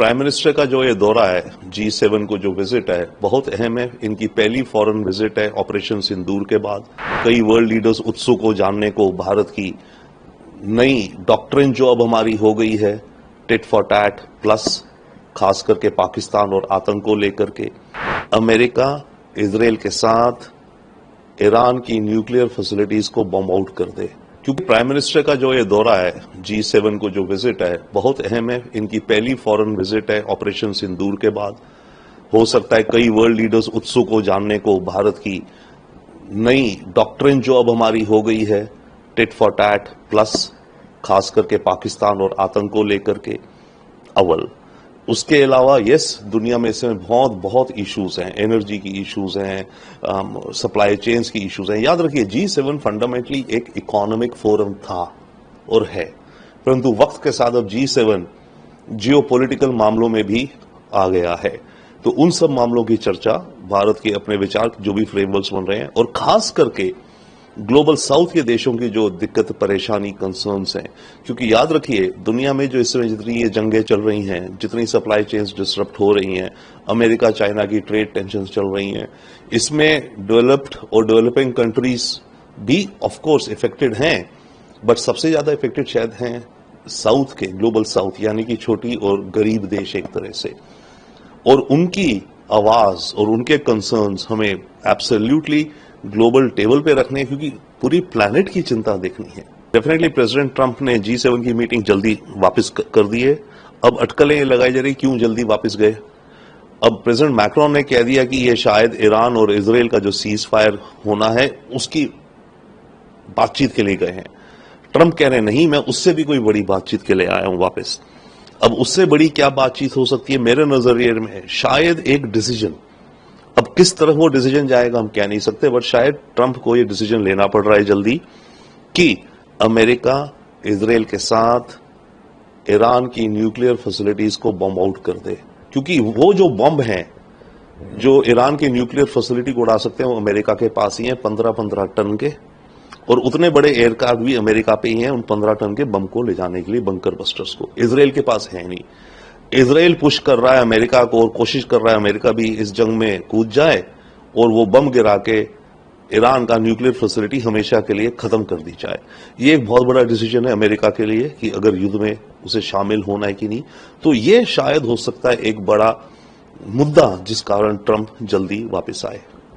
Prime minister का जो ये दौरा है, G7 को जो विजिट है, बहुत अहम है। इनकी पहली फॉरेन विजिट है ऑपरेशन सिंदूर के बाद। कई वर्ल्ड लीडर्स उत्सुक हो जानने को भारत की नई डॉक्ट्रिन जो अब हमारी हो गई है, टिट फॉर टैट प्लस, खास करके पाकिस्तान और आतंक को लेकर के। अमेरिका इजराइल के साथ ईरान की न्यूक्लियर फैसिलिटीज को बॉम्ब आउट कर दे, क्योंकि प्राइम मिनिस्टर का जो ये दौरा है, G7 को जो विजिट है, बहुत अहम है। इनकी पहली फॉरेन विजिट है ऑपरेशन सिंदूर के बाद। हो सकता है कई वर्ल्ड लीडर्स उत्सुक हो जानने को भारत की नई डॉक्ट्रिन जो अब हमारी हो गई है, टिट फॉर टैट प्लस, खास करके पाकिस्तान और आतंक को लेकर के। अव्वल उसके अलावा दुनिया में इसमें बहुत इश्यूज हैं, एनर्जी की इश्यूज हैं, सप्लाई चेन्स की इश्यूज हैं। याद रखिए, G7 फंडामेंटली एक इकोनॉमिक फोरम था और है, परंतु वक्त के साथ अब G7 जियोपॉलिटिकल मामलों में भी आ गया है। तो उन सब मामलों की चर्चा, भारत के अपने विचार जो भी फ्रेमवर्क्स बन रहे हैं, और खास करके ग्लोबल साउथ के देशों की जो दिक्कत, परेशानी, कंसर्न्स हैं। क्योंकि याद रखिए, दुनिया में जो इस समय जितनी ये जंगें चल रही हैं, जितनी सप्लाई चेन्स डिसरप्ट हो रही हैं, अमेरिका चाइना की ट्रेड टेंशन चल रही हैं, इसमें डेवलप्ड और डेवलपिंग कंट्रीज भी ऑफ कोर्स इफेक्टेड हैं, बट सबसे ज्यादा इफेक्टेड शायद हैं साउथ के, ग्लोबल साउथ, यानी कि छोटी और गरीब देश एक तरह से। और उनकी आवाज और उनके कंसर्न्स हमें एब्सोल्युटली ग्लोबल टेबल पे रखने हैं, क्योंकि पूरी प्लैनेट की चिंता देखनी है। डेफिनेटली प्रेसिडेंट ट्रंप ने G7 की मीटिंग जल्दी वापस कर दी है। अब अटकलें लगाई जा रही, क्यों जल्दी वापस गए। अब प्रेसिडेंट मैक्रोन ने कह दिया कि ये शायद ईरान और इजराइल का जो सीज फायर होना है, उसकी बातचीत के लिए गए हैं। ट्रंप कह रहे हैं, नहीं, मैं उससे भी कोई बड़ी बातचीत के लिए आया हूं वापस। अब उससे बड़ी क्या बातचीत हो सकती है मेरे नजरिए में? शायद एक डिसीजन। अब किस तरह वो डिसीजन जाएगा हम कह नहीं सकते, बट शायद ट्रंप को ये डिसीजन लेना पड़ रहा है जल्दी कि अमेरिका इजराइल के साथ ईरान की न्यूक्लियर फैसिलिटीज को बॉम्ब आउट कर दे। क्योंकि वो जो बॉम्ब हैं जो ईरान की न्यूक्लियर फैसिलिटी को उड़ा सकते हैं, वो अमेरिका के पास ही हैं, 15-15 टन के, और उतने बड़े एयरक्राफ्ट भी अमेरिका पे ही हैं उन 15 टन के बम को ले जाने के लिए, बंकर बस्टर्स को। इजराइल के पास है नहीं। इजराइल पुश कर रहा है अमेरिका को और कोशिश कर रहा है अमेरिका भी इस जंग में कूद जाए और वो बम गिरा के ईरान का न्यूक्लियर फैसिलिटी हमेशा के लिए खत्म कर दी जाए। ये एक बहुत बड़ा डिसीजन है अमेरिका के लिए कि अगर युद्ध में उसे शामिल होना है कि नहीं। तो ये शायद हो सकता है एक बड़ा मुद्दा जिस कारण ट्रंप जल्दी वापस आए।